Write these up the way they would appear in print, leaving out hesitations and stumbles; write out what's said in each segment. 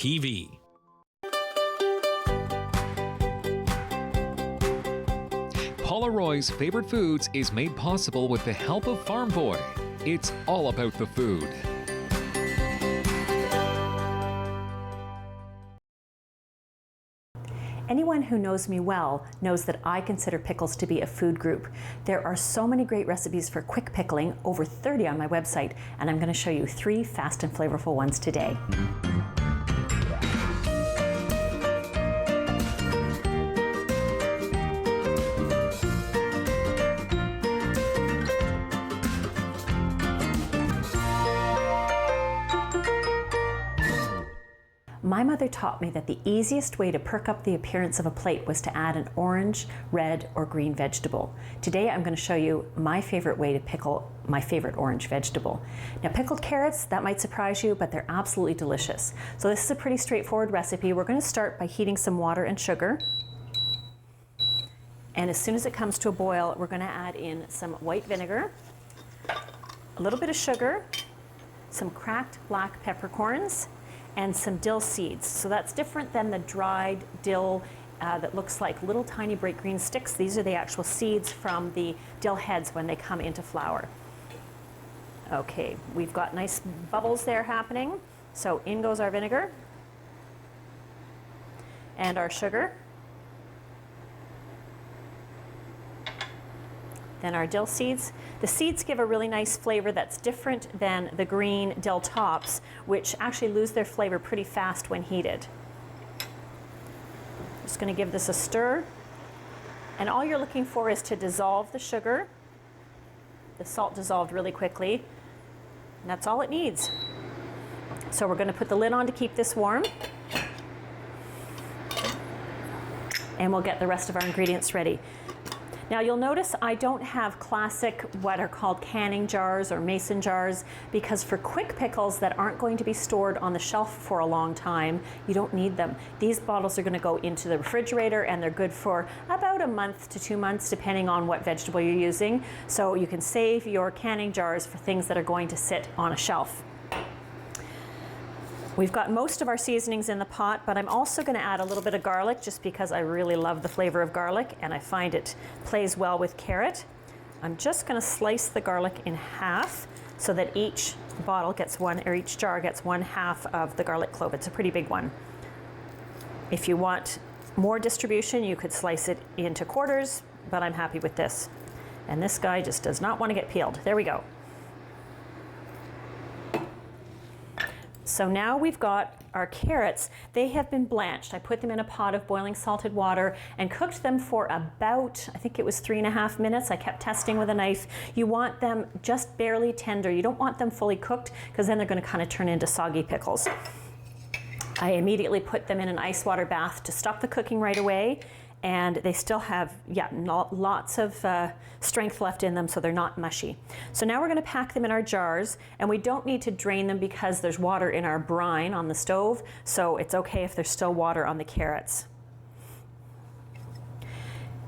TV. Paula Roy's Favorite Foods is made possible with the help of Farm Boy. It's all about the food. Anyone who knows me well knows that I consider pickles to be a food group. There are so many great recipes for quick pickling, over 30 on my website, and I'm going to show you 3 fast and flavorful ones today. My mother taught me that the easiest way to perk up the appearance of a plate was to add an orange, red, or green vegetable. Today I'm going to show you my favorite way to pickle my favorite orange vegetable. Now, pickled carrots, that might surprise you, but they're absolutely delicious. So this is a pretty straightforward recipe. We're going to start by heating some water and sugar. And as soon as it comes to a boil, we're going to add in some white vinegar, a little bit of sugar, some cracked black peppercorns, and some dill seeds. So that's different than the dried dill that looks like little tiny bright green sticks. These are the actual seeds from the dill heads when they come into flower. Okay, we've got nice bubbles there happening. So in goes our vinegar and our sugar. Then our dill seeds. The seeds give a really nice flavor that's different than the green dill tops, which actually lose their flavor pretty fast when heated. Just going to give this a stir. And all you're looking for is to dissolve the sugar. The salt dissolved really quickly. And that's all it needs. So we're going to put the lid on to keep this warm. And we'll get the rest of our ingredients ready. Now you'll notice I don't have classic what are called canning jars or mason jars, because for quick pickles that aren't going to be stored on the shelf for a long time, you don't need them. These bottles are going to go into the refrigerator and they're good for about a month to 2 months depending on what vegetable you're using. So you can save your canning jars for things that are going to sit on a shelf. We've got most of our seasonings in the pot, but I'm also going to add a little bit of garlic just because I really love the flavor of garlic and I find it plays well with carrot. I'm just going to slice the garlic in half so that each bottle gets one, or each jar gets 1/2 of the garlic clove. It's a pretty big one. If you want more distribution, you could slice it into quarters, but I'm happy with this. And this guy just does not want to get peeled. There we go. So now we've got our carrots. They have been blanched. I put them in a pot of boiling salted water and cooked them for about, I think it was 3.5 minutes. I kept testing with a knife. You want them just barely tender. You don't want them fully cooked because then they're going to kind of turn into soggy pickles. I immediately put them in an ice water bath to stop the cooking right away. And they still have, lots of strength left in them, so they're not mushy. So now we're going to pack them in our jars, and we don't need to drain them because there's water in our brine on the stove, so it's okay if there's still water on the carrots.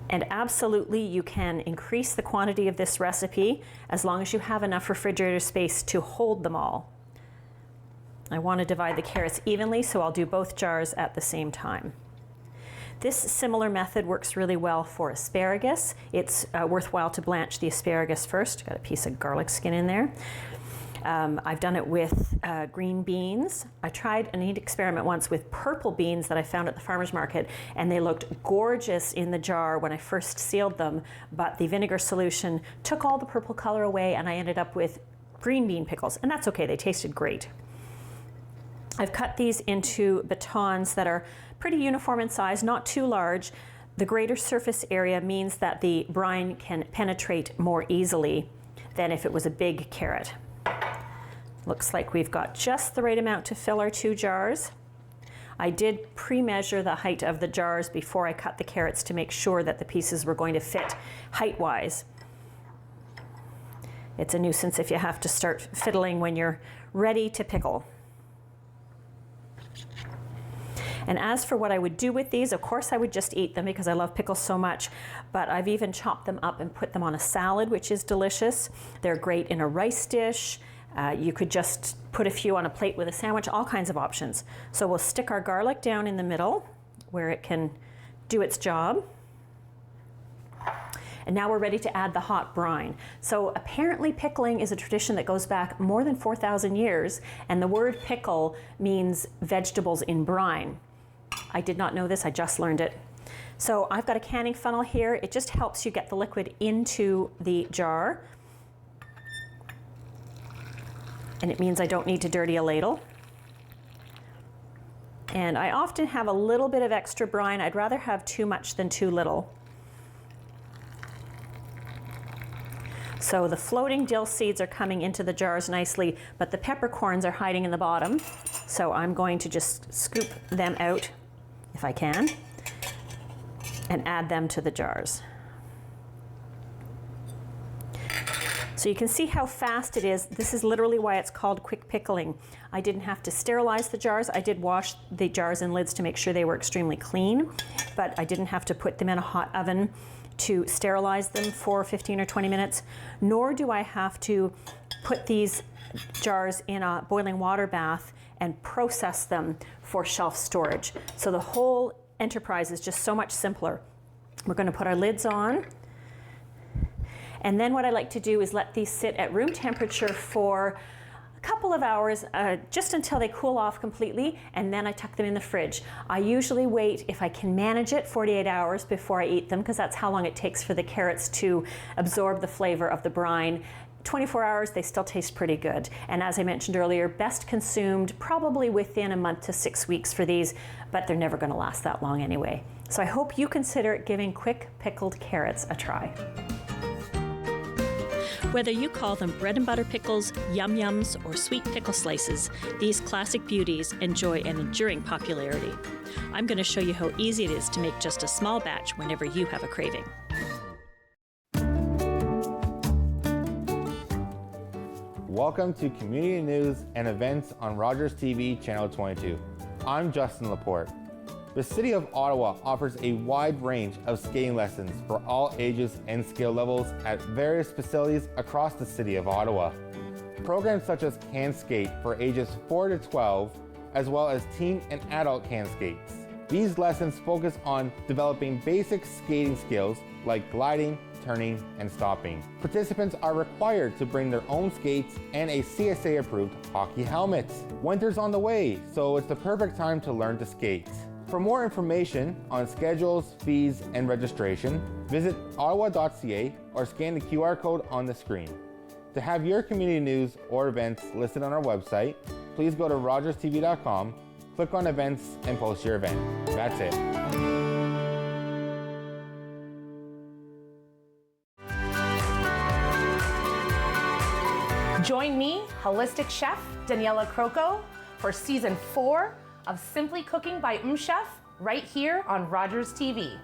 And absolutely, you can increase the quantity of this recipe as long as you have enough refrigerator space to hold them all. I want to divide the carrots evenly, so I'll do both jars at the same time. This similar method works really well for asparagus. It's worthwhile to blanch the asparagus first. Got a piece of garlic skin in there. I've done it with green beans. I tried a neat experiment once with purple beans that I found at the farmer's market, and they looked gorgeous in the jar when I first sealed them, but the vinegar solution took all the purple color away and I ended up with green bean pickles, and that's okay, they tasted great. I've cut these into batons that are pretty uniform in size, not too large. The greater surface area means that the brine can penetrate more easily than if it was a big carrot. Looks like we've got just the right amount to fill our 2 jars. I did pre-measure the height of the jars before I cut the carrots to make sure that the pieces were going to fit height-wise. It's a nuisance if you have to start fiddling when you're ready to pickle. And as for what I would do with these, of course I would just eat them because I love pickles so much, but I've even chopped them up and put them on a salad, which is delicious. They're great in a rice dish. You could just put a few on a plate with a sandwich, all kinds of options. So we'll stick our garlic down in the middle where it can do its job. And now we're ready to add the hot brine. So apparently pickling is a tradition that goes back more than 4,000 years, and the word pickle means vegetables in brine. I did not know this, I just learned it. So I've got a canning funnel here. It just helps you get the liquid into the jar. And it means I don't need to dirty a ladle. And I often have a little bit of extra brine. I'd rather have too much than too little. So the floating dill seeds are coming into the jars nicely, but the peppercorns are hiding in the bottom. So I'm going to just scoop them out, if I can, and add them to the jars. So you can see how fast it is. This is literally why it's called quick pickling. I didn't have to sterilize the jars. I did wash the jars and lids to make sure they were extremely clean, but I didn't have to put them in a hot oven to sterilize them for 15 or 20 minutes, nor do I have to put these jars in a boiling water bath and process them for shelf storage. So the whole enterprise is just so much simpler. We're going to put our lids on, and then what I like to do is let these sit at room temperature for couple of hours, just until they cool off completely, and then I tuck them in the fridge. I usually wait, if I can manage it, 48 hours before I eat them, because that's how long it takes for the carrots to absorb the flavor of the brine. 24 hours, they still taste pretty good. And as I mentioned earlier, best consumed probably within a month to 6 weeks for these, but they're never gonna last that long anyway. So I hope you consider giving quick pickled carrots a try. Whether you call them bread and butter pickles, yum-yums, or sweet pickle slices, these classic beauties enjoy an enduring popularity. I'm going to show you how easy it is to make just a small batch whenever you have a craving. Welcome to Community News and Events on Rogers TV Channel 22. I'm Justin Laporte. The City of Ottawa offers a wide range of skating lessons for all ages and skill levels at various facilities across the City of Ottawa. Programs such as Can Skate for ages 4 to 12, as well as teen and adult can skates. These lessons focus on developing basic skating skills like gliding, turning, and stopping. Participants are required to bring their own skates and a CSA-approved hockey helmet. Winter's on the way, so it's the perfect time to learn to skate. For more information on schedules, fees, and registration, visit ottawa.ca or scan the QR code on the screen. To have your community news or events listed on our website, please go to rogerstv.com, click on events, and post your event. That's it. Join me, holistic chef Daniela Croco, for season 4 of Simply Cooking by Chef, right here on Rogers TV.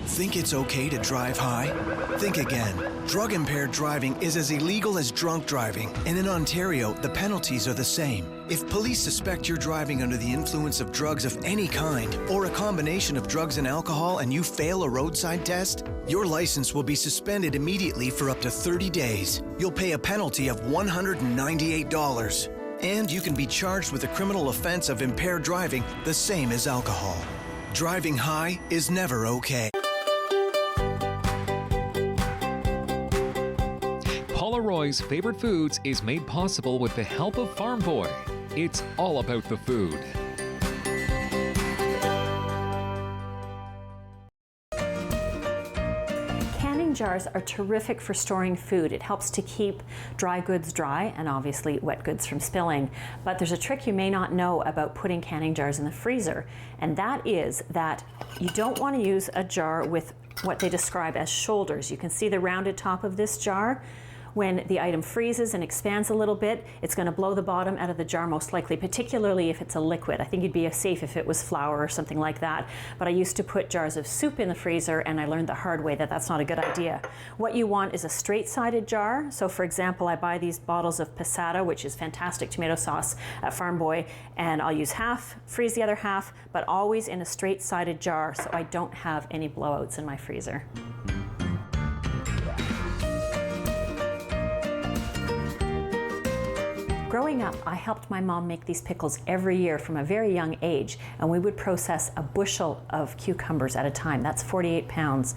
Think it's okay to drive high? Think again. Drug-impaired driving is as illegal as drunk driving, and in Ontario, the penalties are the same. If police suspect you're driving under the influence of drugs of any kind, or a combination of drugs and alcohol, and you fail a roadside test, your license will be suspended immediately for up to 30 days. You'll pay a penalty of $198. And you can be charged with a criminal offense of impaired driving, the same as alcohol. Driving high is never okay. Paula Roy's Favorite Foods is made possible with the help of Farm Boy. It's all about the food. Canning jars are terrific for storing food. It helps to keep dry goods dry and obviously wet goods from spilling. But there's a trick you may not know about putting canning jars in the freezer, and that is that you don't want to use a jar with what they describe as shoulders. You can see the rounded top of this jar. When the item freezes and expands a little bit, it's going to blow the bottom out of the jar most likely, particularly if it's a liquid. I think you'd be safe if it was flour or something like that. But I used to put jars of soup in the freezer, and I learned the hard way that that's not a good idea. What you want is a straight-sided jar. So for example, I buy these bottles of passata, which is fantastic tomato sauce at Farm Boy, and I'll use half, freeze the other half, but always in a straight-sided jar so I don't have any blowouts in my freezer. growing up, I helped my mom make these pickles every year from a very young age, and we would process a bushel of cucumbers at a time. That's 48 pounds.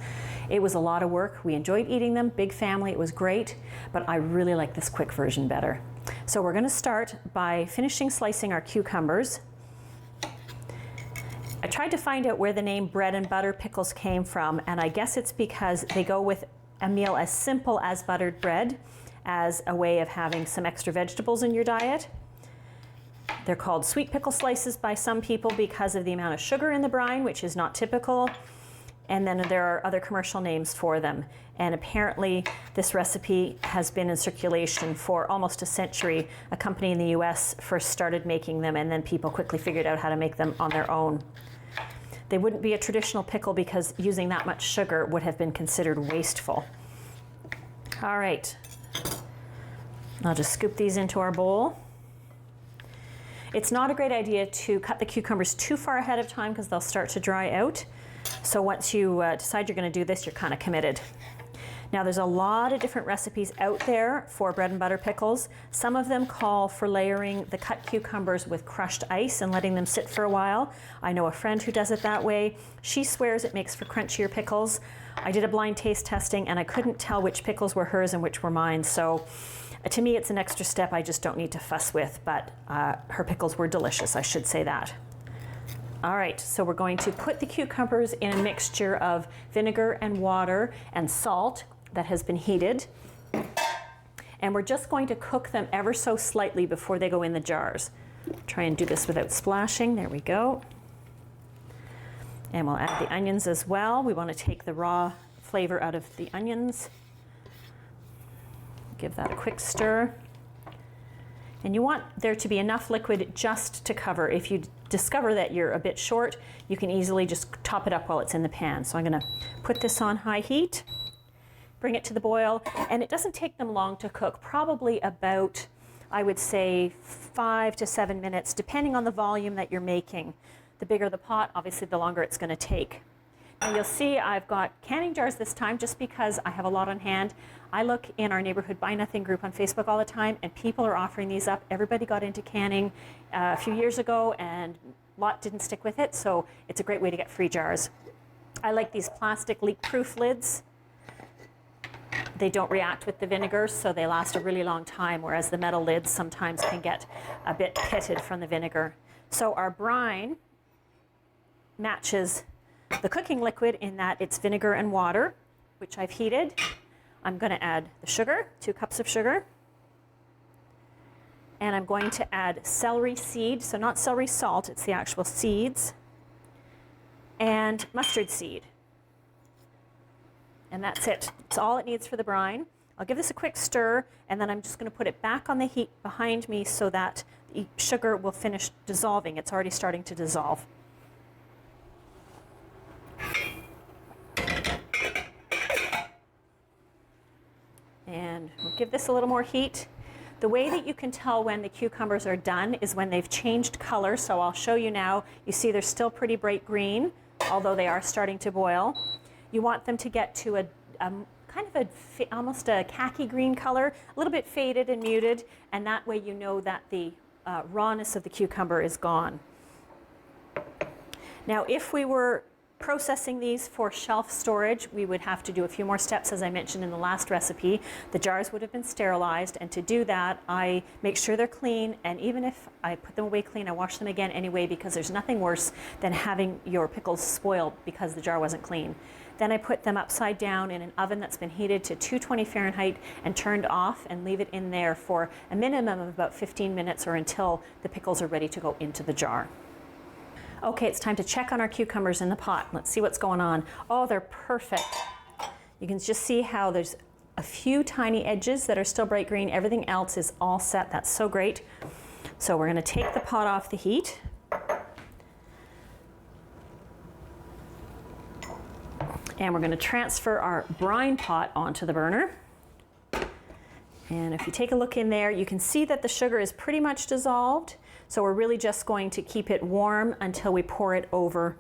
It was a lot of work. We enjoyed eating them, big family, it was great, but I really like this quick version better. So we're gonna start by finishing slicing our cucumbers. I tried to find out where the name bread and butter pickles came from, and I guess it's because they go with a meal as simple as buttered bread, as a way of having some extra vegetables in your diet. They're called sweet pickle slices by some people because of the amount of sugar in the brine, which is not typical. And then there are other commercial names for them. And apparently this recipe has been in circulation for almost a century. A company in the US first started making them, and then people quickly figured out how to make them on their own. They wouldn't be a traditional pickle because using that much sugar would have been considered wasteful. All right. I'll just scoop these into our bowl. It's not a great idea to cut the cucumbers too far ahead of time because they'll start to dry out. So once you decide you're going to do this, you're kind of committed. Now there's a lot of different recipes out there for bread and butter pickles. Some of them call for layering the cut cucumbers with crushed ice and letting them sit for a while. I know a friend who does it that way. She swears it makes for crunchier pickles. I did a blind taste testing and I couldn't tell which pickles were hers and which were mine. So to me, it's an extra step I just don't need to fuss with, but her pickles were delicious, I should say that. All right, so we're going to put the cucumbers in a mixture of vinegar and water and salt that has been heated. And we're just going to cook them ever so slightly before they go in the jars. Try and do this without splashing, there we go. And we'll add the onions as well. We want to take the raw flavor out of the onions. Give that a quick stir. And you want there to be enough liquid just to cover. If you discover that you're a bit short, you can easily just top it up while it's in the pan. So I'm going to put this on high heat, bring it to the boil, and it doesn't take them long to cook, probably about, I would say, 5 to 7 minutes, depending on the volume that you're making. The bigger the pot, obviously the longer it's going to take. Now you'll see I've got canning jars this time just because I have a lot on hand. I look in our neighborhood Buy Nothing group on Facebook all the time, and people are offering these up. Everybody got into canning a few years ago, and a lot didn't stick with it, so it's a great way to get free jars. I like these plastic leak-proof lids. They don't react with the vinegar, so they last a really long time, whereas the metal lids sometimes can get a bit pitted from the vinegar. So our brine matches the cooking liquid in that it's vinegar and water, which I've heated. I'm going to add the sugar, 2 cups of sugar. And I'm going to add celery seed, so not celery salt, it's the actual seeds, and mustard seed. And that's it. It's all it needs for the brine. I'll give this a quick stir, and then I'm just going to put it back on the heat behind me so that the sugar will finish dissolving. It's already starting to dissolve. And we'll give this a little more heat. The way that you can tell when the cucumbers are done is when they've changed color. So I'll show you now. You see they're still pretty bright green, although they are starting to boil. You want them to get to a kind of almost a khaki green color, a little bit faded and muted, and that way you know that the rawness of the cucumber is gone. Now, if we were processing these for shelf storage, we would have to do a few more steps, as I mentioned in the last recipe. The jars would have been sterilized, and to do that, I make sure they're clean, and even if I put them away clean, I wash them again anyway, because there's nothing worse than having your pickles spoiled because the jar wasn't clean. Then I put them upside down in an oven that's been heated to 220 Fahrenheit and turned off, and leave it in there for a minimum of about 15 minutes or until the pickles are ready to go into the jar. Okay, it's time to check on our cucumbers in the pot. Let's see what's going on. Oh, they're perfect. You can just see how there's a few tiny edges that are still bright green. Everything else is all set. That's so great. So we're going to take the pot off the heat. And we're going to transfer our brine pot onto the burner. And if you take a look in there, you can see that the sugar is pretty much dissolved. So we're really just going to keep it warm until we pour it over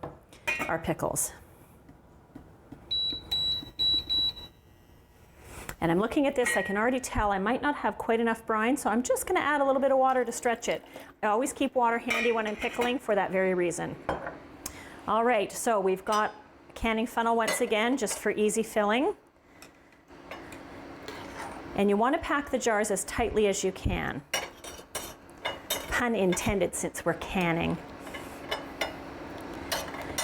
our pickles. And I'm looking at this, I can already tell I might not have quite enough brine, so I'm just gonna add a little bit of water to stretch it. I always keep water handy when I'm pickling for that very reason. All right, so we've got a canning funnel once again, just for easy filling. And you want to pack the jars as tightly as you can. Pun intended, since we're canning.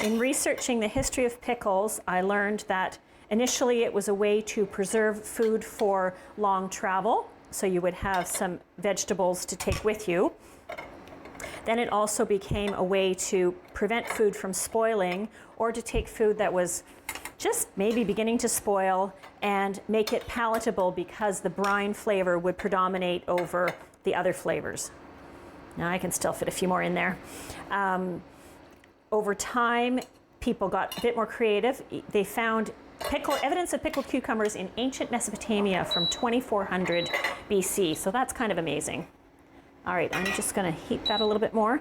In researching the history of pickles, I learned that initially it was a way to preserve food for long travel, so you would have some vegetables to take with you. Then it also became a way to prevent food from spoiling, or to take food that was just maybe beginning to spoil and make it palatable because the brine flavor would predominate over the other flavors. Now I can still fit a few more in there. Over time, people got a bit more creative. They found evidence of pickled cucumbers in ancient Mesopotamia from 2400 BC, so that's kind of amazing. All right, I'm just gonna heat that a little bit more.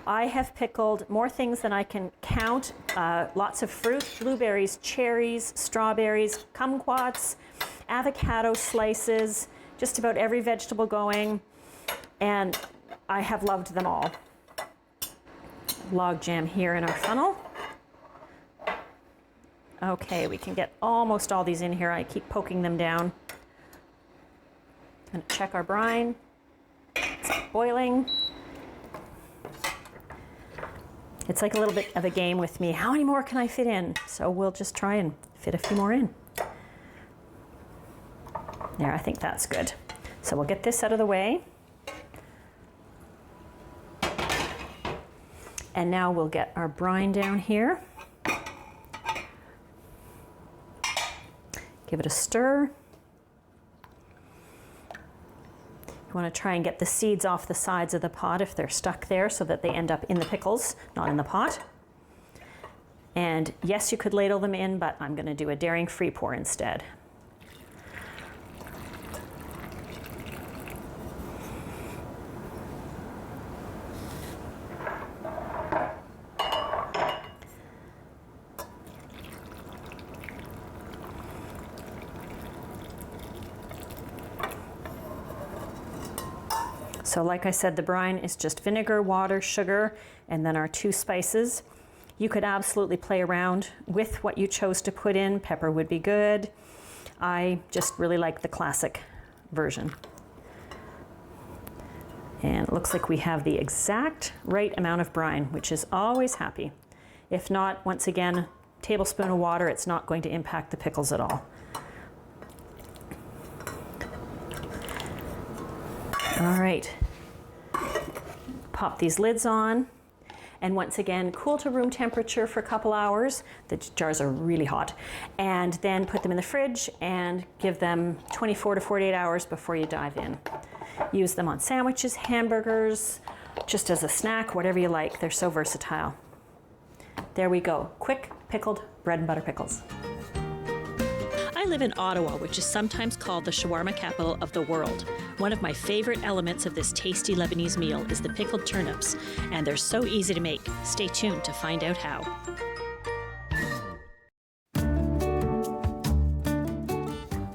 I have pickled more things than I can count. Lots of fruit, blueberries, cherries, strawberries, kumquats, avocado slices, just about every vegetable going, and I have loved them all. Log jam here in our funnel. Okay, we can get almost all these in here. I keep poking them down. Gonna check our brine. It's boiling. It's like a little bit of a game with me. How many more can I fit in? So we'll just try and fit a few more in. There, I think that's good. So we'll get this out of the way. And now we'll get our brine down here. Give it a stir. You want to try and get the seeds off the sides of the pot if they're stuck there, so that they end up in the pickles, not in the pot. And yes, you could ladle them in, but I'm going to do a daring-free pour instead. So like I said, the brine is just vinegar, water, sugar, and then our 2 spices. You could absolutely play around with what you chose to put in. Pepper would be good. I just really like the classic version. And it looks like we have the exact right amount of brine, which is always happy. If not, once again, tablespoon of water, it's not going to impact the pickles at all. All right, pop these lids on, and once again, cool to room temperature for a couple hours. The jars are really hot. And then put them in the fridge and give them 24 to 48 hours before you dive in. Use them on sandwiches, hamburgers, just as a snack, whatever you like. They're so versatile. There we go, quick pickled bread and butter pickles. I live in Ottawa, which is sometimes called the shawarma capital of the world. One of my favorite elements of this tasty Lebanese meal is the pickled turnips, and they're so easy to make. Stay tuned to find out how.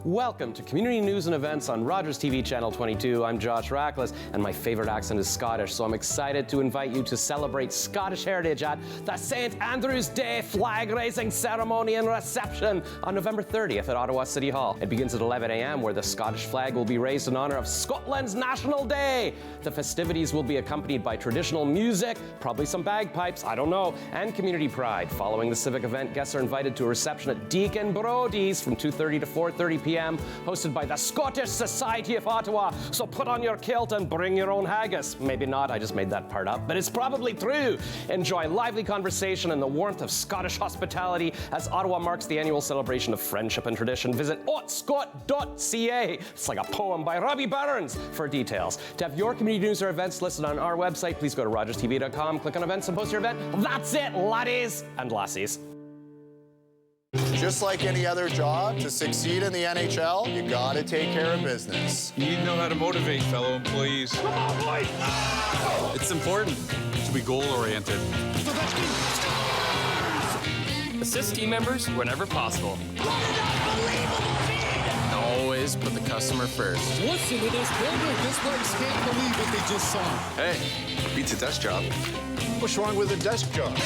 Welcome to Community News and Events on Rogers TV Channel 22. I'm Josh Rackless, and my favorite accent is Scottish, so I'm excited to invite you to celebrate Scottish heritage at the St. Andrew's Day flag-raising ceremony and reception on November 30th at Ottawa City Hall. It begins at 11 a.m. where the Scottish flag will be raised in honour of Scotland's National Day. The festivities will be accompanied by traditional music, probably some bagpipes, I don't know, and community pride. Following the civic event, guests are invited to a reception at Deacon Brodie's from 2:30 to 4:30 p.m. hosted by the Scottish Society of Ottawa. So put on your kilt and bring your own haggis. Maybe not, I just made that part up, but it's probably true. Enjoy lively conversation and the warmth of Scottish hospitality as Ottawa marks the annual celebration of friendship and tradition. Visit otscot.ca. It's like a poem by Robbie Burns for details. To have your community news or events listed on our website, please go to rogerstv.com, click on events and post your event. That's it, laddies and lassies. Just like any other job, to succeed in the NHL, you gotta take care of business. You need to know how to motivate fellow employees. Come on, boys! It's important to be goal-oriented. Assist team members whenever possible. I do not believe always put the customer first. Listen to this builder. This place can't believe what they just saw. Hey, beats a desk job. What's wrong with a desk job?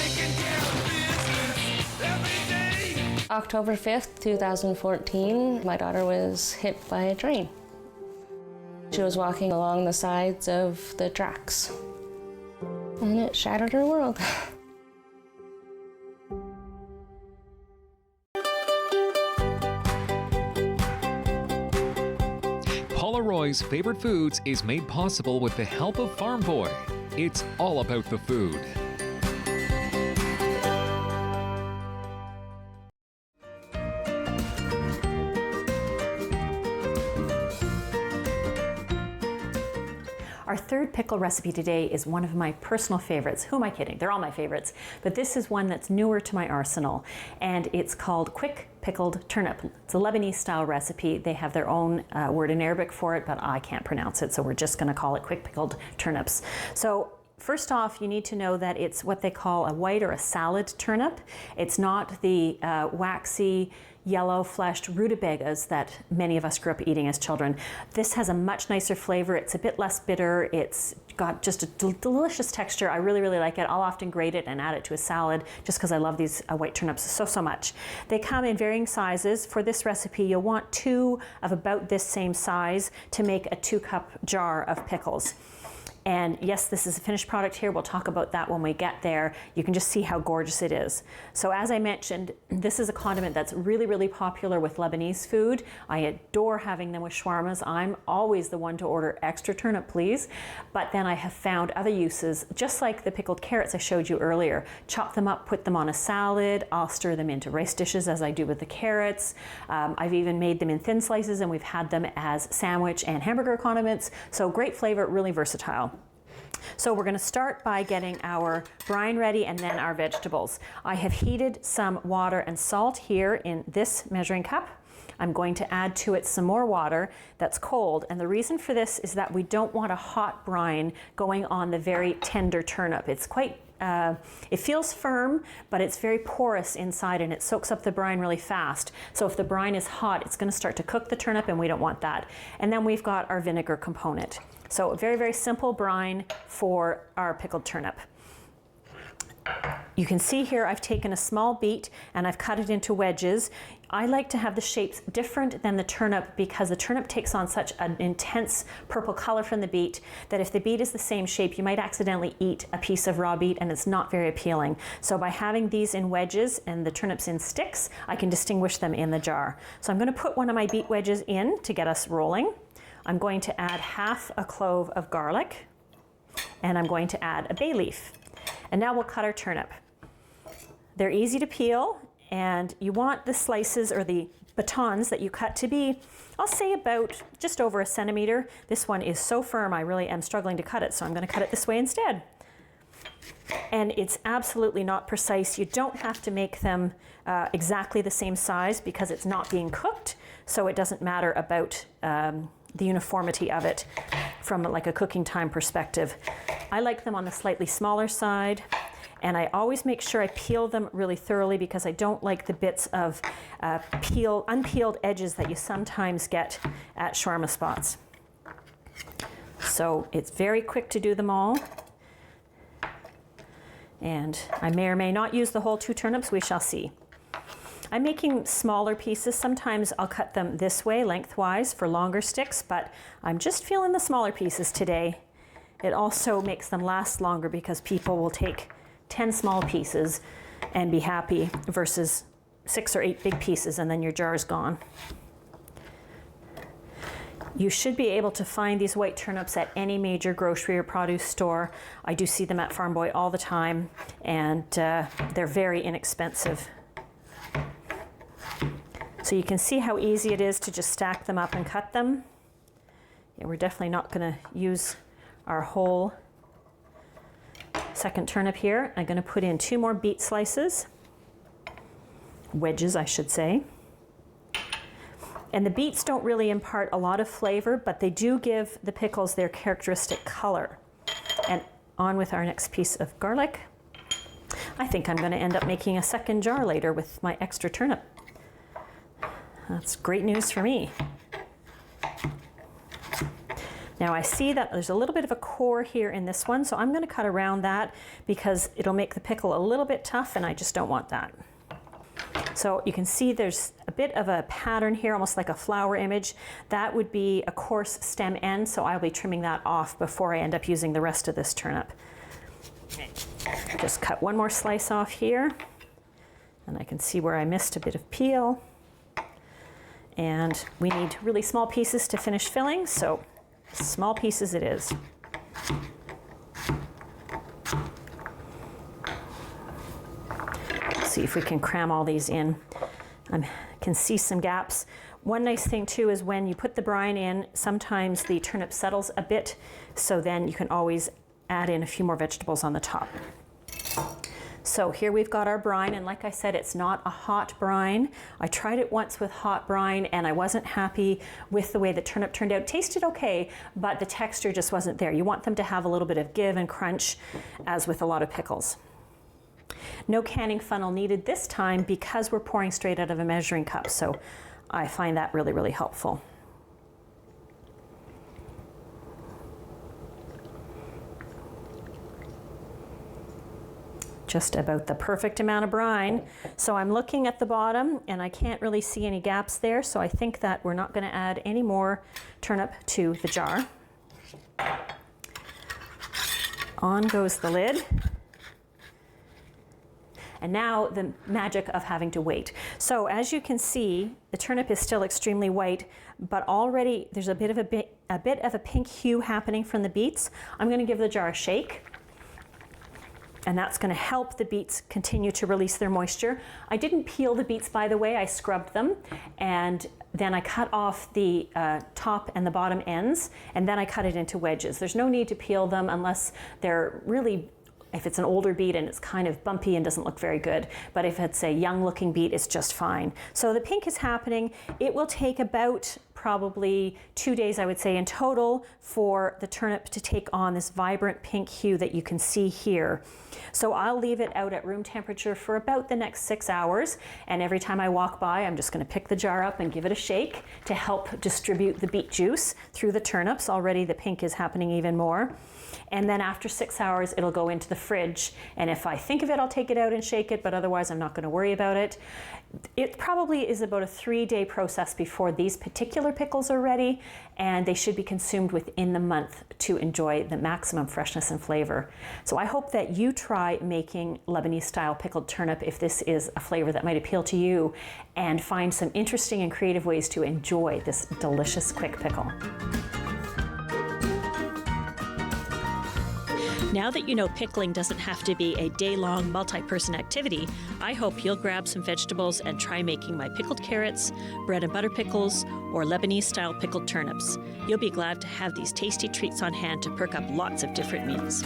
October 5th, 2014, my daughter was hit by a train. She was walking along the sides of the tracks, and it shattered her world. Paula Roy's Favorite Foods is made possible with the help of Farm Boy. It's all about the food. Our third pickle recipe today is one of my personal favorites. Who am I kidding? They're all my favorites. But this is one that's newer to my arsenal, and it's called quick pickled turnip. It's a Lebanese style recipe. They have their own word in Arabic for it, but I can't pronounce it, so we're just gonna call it quick pickled turnips. So first off, you need to know that it's what they call a white or a salad turnip. It's not the waxy, yellow-fleshed rutabagas that many of us grew up eating as children. This has a much nicer flavor. It's a bit less bitter. It's got just a delicious texture. I really, really like it. I'll often grate it and add it to a salad just because I love these white turnips so much. They come in varying sizes. For this recipe, you'll want 2 of about this same size to make a 2-cup jar of pickles. And yes, this is a finished product here. We'll talk about that when we get there. You can just see how gorgeous it is. So as I mentioned, this is a condiment that's really, really popular with Lebanese food. I adore having them with shawarmas. I'm always the one to order extra turnip, please. But then I have found other uses, just like the pickled carrots I showed you earlier. Chop them up, put them on a salad. I'll stir them into rice dishes as I do with the carrots. I've even made them in thin slices, and we've had them as sandwich and hamburger condiments. So great flavor, really versatile. So we're going to start by getting our brine ready and then our vegetables. I have heated some water and salt here in this measuring cup. I'm going to add to it some more water that's cold, and the reason for this is that we don't want a hot brine going on the very tender turnip. It's quite it feels firm, but it's very porous inside and it soaks up the brine really fast. So if the brine is hot, it's going to start to cook the turnip, and we don't want that. And then we've got our vinegar component. So a very, very simple brine for our pickled turnip. You can see here I've taken a small beet and I've cut it into wedges. I like to have the shapes different than the turnip because the turnip takes on such an intense purple color from the beet that if the beet is the same shape, you might accidentally eat a piece of raw beet and it's not very appealing. So by having these in wedges and the turnips in sticks, I can distinguish them in the jar. So I'm going to put one of my beet wedges in to get us rolling. I'm going to add half a clove of garlic, and I'm going to add a bay leaf. And now we'll cut our turnip. They're easy to peel, and you want the slices or the batons that you cut to be, I'll say about just over a centimeter. This one is so firm, I really am struggling to cut it, so I'm going to cut it this way instead. And it's absolutely not precise. You don't have to make them exactly the same size because it's not being cooked, so it doesn't matter about the uniformity of it from like a cooking time perspective. I like them on the slightly smaller side, and I always make sure I peel them really thoroughly because I don't like the bits of unpeeled edges that you sometimes get at shawarma spots. So it's very quick to do them all. And I may or may not use the whole 2 turnips, we shall see. I'm making smaller pieces. Sometimes I'll cut them this way, lengthwise, for longer sticks, but I'm just feeling the smaller pieces today. It also makes them last longer because people will take 10 small pieces and be happy versus 6 or 8 big pieces, and then your jar is gone. You should be able to find these white turnips at any major grocery or produce store. I do see them at Farm Boy all the time, and they're very inexpensive. So you can see how easy it is to just stack them up and cut them. Yeah, we're definitely not going to use our whole second turnip here. I'm going to put in 2 more beet slices, wedges I should say. And the beets don't really impart a lot of flavor, but they do give the pickles their characteristic color. And on with our next piece of garlic. I think I'm going to end up making a second jar later with my extra turnip. That's great news for me. Now I see that there's a little bit of a core here in this one, so I'm going to cut around that because it'll make the pickle a little bit tough and I just don't want that. So you can see there's a bit of a pattern here, almost like a flower image. That would be a coarse stem end, so I'll be trimming that off before I end up using the rest of this turnip. Just cut one more slice off here, and I can see where I missed a bit of peel. And we need really small pieces to finish filling, so small pieces it is. Let's see if we can cram all these in. I can see some gaps. One nice thing too is when you put the brine in, sometimes the turnip settles a bit, so then you can always add in a few more vegetables on the top. So here we've got our brine, and like I said, it's not a hot brine. I tried it once with hot brine and I wasn't happy with the way the turnip turned out. It tasted okay, but the texture just wasn't there. You want them to have a little bit of give and crunch, as with a lot of pickles. No canning funnel needed this time because we're pouring straight out of a measuring cup, so I find that really, really helpful. Just about the perfect amount of brine. So I'm looking at the bottom and I can't really see any gaps there, so I think that we're not going to add any more turnip to the jar. On goes the lid. And now the magic of having to wait. So as you can see, the turnip is still extremely white, but already there's a bit of a pink hue happening from the beets. I'm going to give the jar a shake. And that's going to help the beets continue to release their moisture. I didn't peel the beets, by the way. I scrubbed them, and then I cut off the top and the bottom ends, and then I cut it into wedges. There's no need to peel them unless they're really, if it's an older beet and it's kind of bumpy and doesn't look very good. But if it's a young looking beet, it's just fine. So the pink is happening. It will take about probably 2 days, I would say, in total for the turnip to take on this vibrant pink hue that you can see here. So I'll leave it out at room temperature for about the next 6 hours. And every time I walk by, I'm just going to pick the jar up and give it a shake to help distribute the beet juice through the turnips. Already the pink is happening even more. And then after 6 hours, it'll go into the fridge. And if I think of it, I'll take it out and shake it, but otherwise I'm not going to worry about it. It probably is about a 3-day process before these particular pickles are ready, and they should be consumed within the month to enjoy the maximum freshness and flavor. So I hope that you try making Lebanese style pickled turnip if this is a flavor that might appeal to you, and find some interesting and creative ways to enjoy this delicious quick pickle. Now that you know pickling doesn't have to be a day-long multi-person activity, I hope you'll grab some vegetables and try making my pickled carrots, bread and butter pickles, or Lebanese-style pickled turnips. You'll be glad to have these tasty treats on hand to perk up lots of different meals.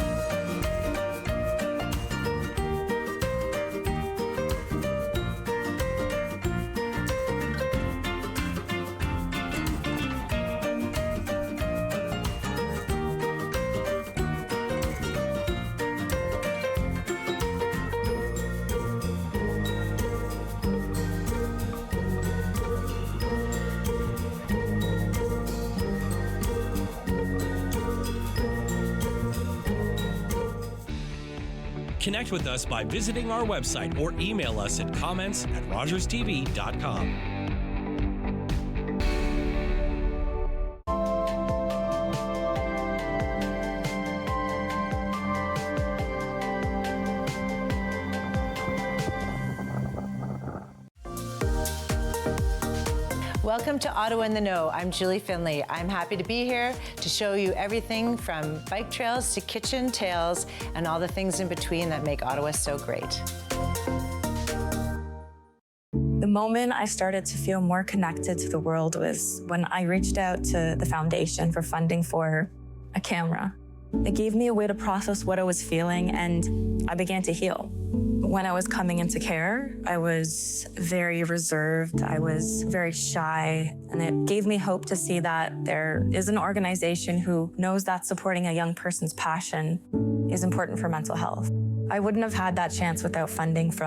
Connect with us by visiting our website or email us at comments@rogerstv.com. Welcome to Ottawa in the Know. I'm Julie Finley. I'm happy to be here to show you everything from bike trails to kitchen tales and all the things in between that make Ottawa so great. The moment I started to feel more connected to the world was when I reached out to the foundation for funding for a camera. It gave me a way to process what I was feeling, and I began to heal. When I was coming into care, I was very reserved. I was very shy, and it gave me hope to see that there is an organization who knows that supporting a young person's passion is important for mental health. I wouldn't have had that chance without funding from